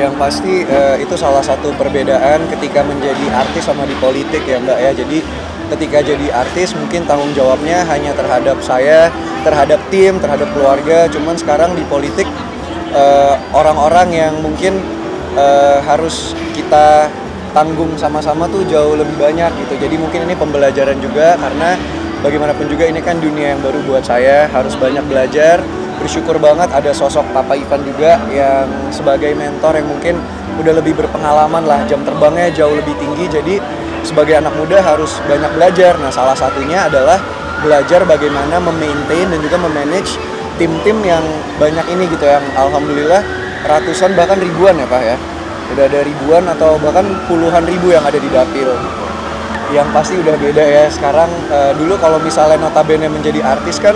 Yang pasti itu salah satu perbedaan ketika menjadi artis sama di politik ya Mbak ya. Jadi ketika jadi artis mungkin tanggung jawabnya hanya terhadap saya, terhadap tim, terhadap keluarga. Cuman sekarang di politik orang-orang yang mungkin harus kita tanggung sama-sama tuh jauh lebih banyak gitu. Jadi mungkin ini pembelajaran juga karena bagaimanapun juga ini kan dunia yang baru buat saya, harus banyak belajar. Bersyukur banget ada sosok Papa Ivan juga yang sebagai mentor yang mungkin udah lebih berpengalaman lah, jam terbangnya jauh lebih tinggi, jadi sebagai anak muda harus banyak belajar. Nah salah satunya adalah belajar bagaimana memaintain dan juga memanage tim-tim yang banyak ini gitu, yang alhamdulillah ratusan bahkan ribuan ya Pak ya, udah ada ribuan atau bahkan puluhan ribu yang ada di dapil. Yang pasti udah beda ya sekarang. Dulu kalau misalnya notabene menjadi artis kan,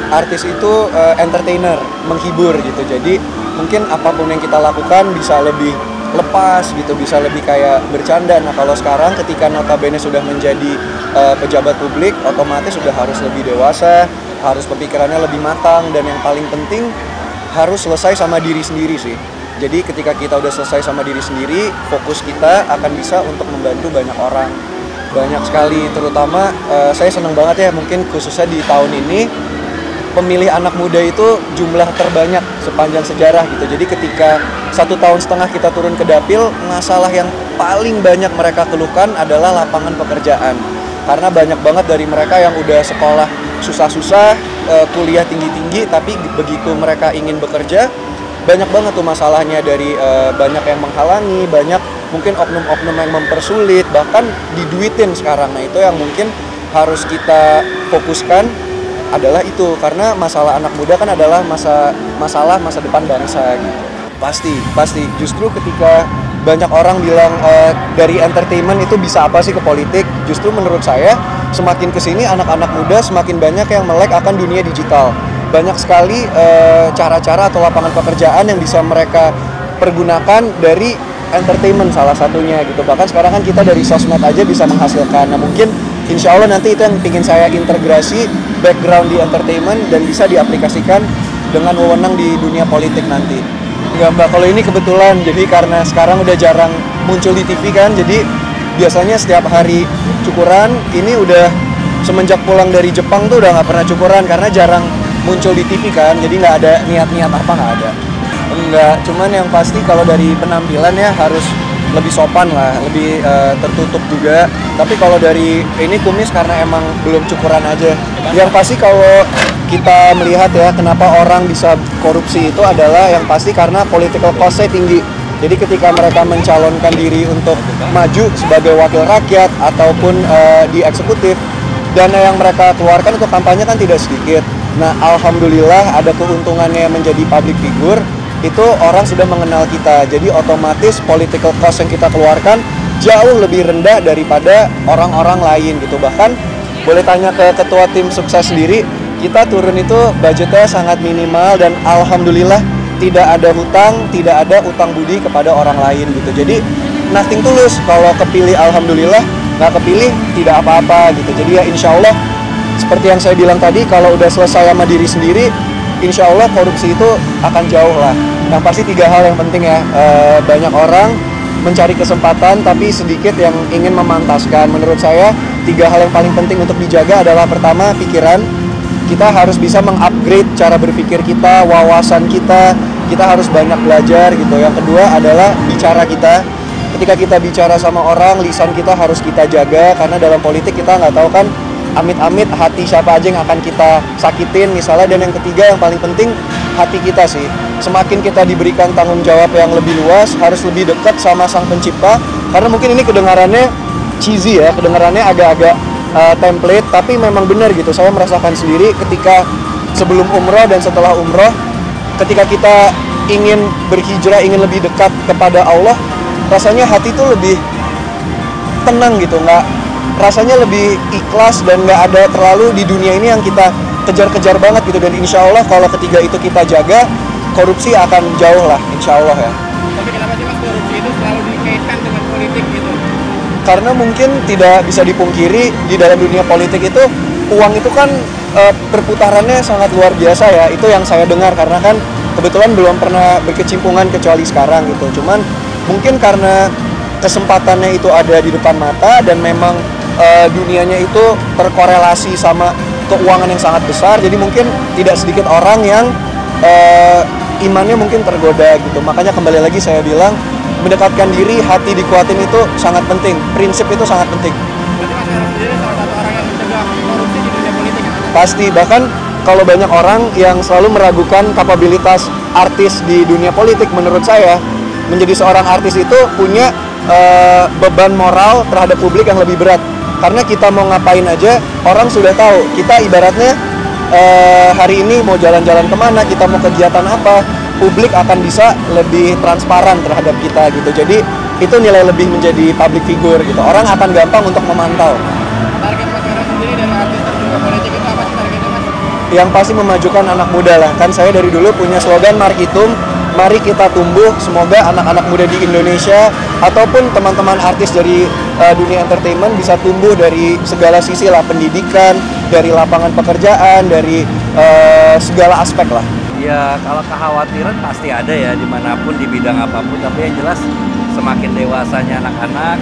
artis itu entertainer, menghibur gitu. Jadi mungkin apapun yang kita lakukan bisa lebih lepas gitu, bisa lebih kayak bercanda. Nah kalau sekarang ketika notabene sudah menjadi pejabat publik, otomatis sudah harus lebih dewasa, harus pemikirannya lebih matang, dan yang paling penting harus selesai sama diri sendiri sih. Jadi ketika kita udah selesai sama diri sendiri, fokus kita akan bisa untuk membantu banyak orang. Banyak sekali, terutama saya senang banget ya, mungkin khususnya di tahun ini pemilih anak muda itu jumlah terbanyak sepanjang sejarah gitu. Jadi ketika 1,5 tahun kita turun ke dapil, masalah yang paling banyak mereka keluhkan adalah lapangan pekerjaan. Karena banyak banget dari mereka yang udah sekolah susah-susah, kuliah tinggi-tinggi, tapi begitu mereka ingin bekerja, banyak banget tuh masalahnya, dari banyak yang menghalangi, banyak mungkin oknum-oknum yang mempersulit, bahkan diduitin sekarang. Nah itu yang mungkin harus kita fokuskan adalah itu, karena masalah anak muda kan adalah masalah masa depan bangsa gitu. Pasti justru ketika banyak orang bilang dari entertainment itu bisa apa sih ke politik, justru menurut saya semakin kesini anak-anak muda semakin banyak yang melek akan dunia digital. Banyak sekali cara-cara atau lapangan pekerjaan yang bisa mereka pergunakan dari entertainment salah satunya gitu. Bahkan sekarang kan kita dari sosmed aja bisa menghasilkan. Nah mungkin insya Allah nanti itu yang ingin saya integrasi, background di entertainment, dan bisa diaplikasikan dengan wewenang di dunia politik nanti. Enggak Mbak, kalau ini kebetulan, jadi karena sekarang udah jarang muncul di TV kan, jadi biasanya setiap hari cukuran. Ini udah semenjak pulang dari Jepang tuh udah nggak pernah cukuran karena jarang muncul di TV kan, jadi nggak ada niat-niat apa, nggak ada. Enggak, cuman yang pasti kalau dari penampilan ya harus lebih sopan lah, lebih tertutup juga. Tapi kalau dari ini kumis karena emang belum cukuran aja. Yang pasti kalau kita melihat ya kenapa orang bisa korupsi itu adalah yang pasti karena political cost-nya tinggi. Jadi ketika mereka mencalonkan diri untuk maju sebagai wakil rakyat ataupun di eksekutif, dana yang mereka keluarkan untuk kampanye kan tidak sedikit. Nah alhamdulillah ada keuntungannya menjadi public figure, itu orang sudah mengenal kita, jadi otomatis political cost yang kita keluarkan jauh lebih rendah daripada orang-orang lain gitu. Bahkan boleh tanya ke ketua tim sukses sendiri, kita turun itu budgetnya sangat minimal, dan alhamdulillah tidak ada hutang, tidak ada utang budi kepada orang lain gitu. Jadi nothing tulus, kalau kepilih alhamdulillah, nggak kepilih tidak apa-apa gitu. Jadi ya insya Allah seperti yang saya bilang tadi, kalau udah selesai sama diri sendiri, insya Allah korupsi itu akan jauh lah. Yang pasti 3 hal yang penting ya, banyak orang mencari kesempatan tapi sedikit yang ingin memantaskan. Menurut saya 3 hal yang paling penting untuk dijaga adalah pertama pikiran. Kita harus bisa mengupgrade cara berpikir kita, wawasan kita harus banyak belajar gitu. Yang kedua adalah bicara kita. Ketika kita bicara sama orang, lisan kita harus kita jaga, karena dalam politik kita nggak tahu kan amit-amit hati siapa aja yang akan kita sakitin misalnya. Dan yang ketiga yang paling penting hati kita sih, semakin kita diberikan tanggung jawab yang lebih luas, harus lebih dekat sama sang pencipta. Karena mungkin ini kedengarannya cheesy ya, kedengarannya agak-agak template, tapi memang benar gitu. Saya merasakan sendiri ketika sebelum umroh dan setelah umroh, ketika kita ingin berhijrah, ingin lebih dekat kepada Allah, rasanya hati tuh lebih tenang gitu, rasanya lebih ikhlas dan nggak ada terlalu di dunia ini yang kita kejar-kejar banget gitu. Dan insya Allah kalau ketiga itu kita jaga, korupsi akan jauh lah, insya Allah ya. Tapi kenapa sih Mas korupsi itu selalu dikaitkan dengan politik gitu? Karena mungkin tidak bisa dipungkiri di dalam dunia politik itu uang itu kan perputarannya sangat luar biasa ya. Itu yang saya dengar, karena kan kebetulan belum pernah berkecimpungan kecuali sekarang gitu. Cuman mungkin karena kesempatannya itu ada di depan mata dan memang dunianya itu terkorelasi sama keuangan yang sangat besar, jadi mungkin tidak sedikit orang yang imannya mungkin tergoda gitu. Makanya kembali lagi saya bilang, mendekatkan diri, hati dikuatin itu sangat penting, prinsip itu sangat penting. Berarti Mas Heru sendiri salah satu orang yang mencegah korupsi di dunia politik ya? Pasti, bahkan kalau banyak orang yang selalu meragukan kapabilitas artis di dunia politik, menurut saya menjadi seorang artis itu punya beban moral terhadap publik yang lebih berat. Karena kita mau ngapain aja, orang sudah tahu. Kita ibaratnya hari ini mau jalan-jalan kemana, kita mau kegiatan apa, publik akan bisa lebih transparan terhadap kita gitu. Jadi itu nilai lebih menjadi public figure gitu. Orang akan gampang untuk memantau. Target Mas Heru sendiri dari artis terjun ke politik itu apa sih targetnya Mas? Yang pasti memajukan anak muda lah. Kan saya dari dulu punya slogan Maritim, mari kita tumbuh. Semoga anak-anak muda di Indonesia ataupun teman-teman artis dari dunia entertainment bisa tumbuh dari segala sisi lah, pendidikan, dari lapangan pekerjaan, dari segala aspek lah. Ya kalau kekhawatiran pasti ada ya dimanapun di bidang apapun, tapi yang jelas semakin dewasanya anak-anak,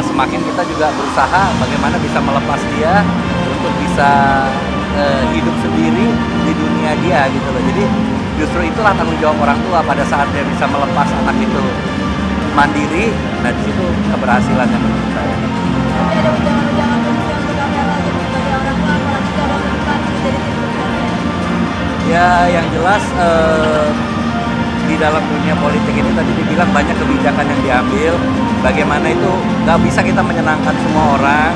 semakin kita juga berusaha bagaimana bisa melepas dia untuk bisa hidup sendiri di dunia dia gitu loh. Jadi justru itulah tanggung jawab orang tua pada saat dia bisa melepas anak itu mandiri. Nah di situ keberhasilannya menurut saya. Tapi ada ujangan-ujangan khusus untuk Anda lagi sebagai orang tua, apalagi calon depan menjadi tim sukses ya? Ya yang jelas di dalam dunia politik ini tadi dibilang banyak kebijakan yang diambil. Bagaimana itu nggak bisa kita menyenangkan semua orang,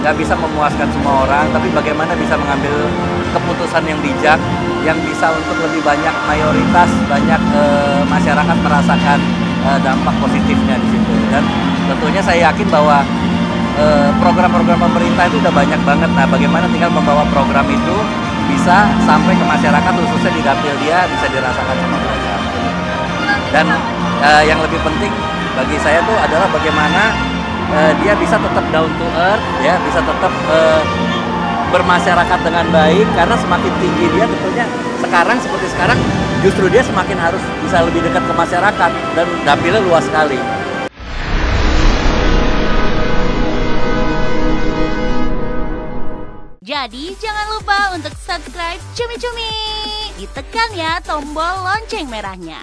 nggak bisa memuaskan semua orang, tapi bagaimana bisa mengambil keputusan yang bijak, yang bisa untuk lebih banyak mayoritas, banyak masyarakat merasakan dampak positifnya di situ. Dan tentunya saya yakin bahwa program-program pemerintah itu udah banyak banget. Nah, bagaimana tinggal membawa program itu bisa sampai ke masyarakat, khususnya di dapil dia bisa dirasakan sama mereka. Dan yang lebih penting bagi saya tuh adalah bagaimana dia bisa tetap down to earth, ya, bisa tetap bermasyarakat dengan baik, karena semakin tinggi dia tentunya sekarang seperti sekarang justru dia semakin harus bisa lebih dekat ke masyarakat dan dapilnya luas sekali. Jadi jangan lupa untuk subscribe Cumi Cumi. Ditekan ya tombol lonceng merahnya.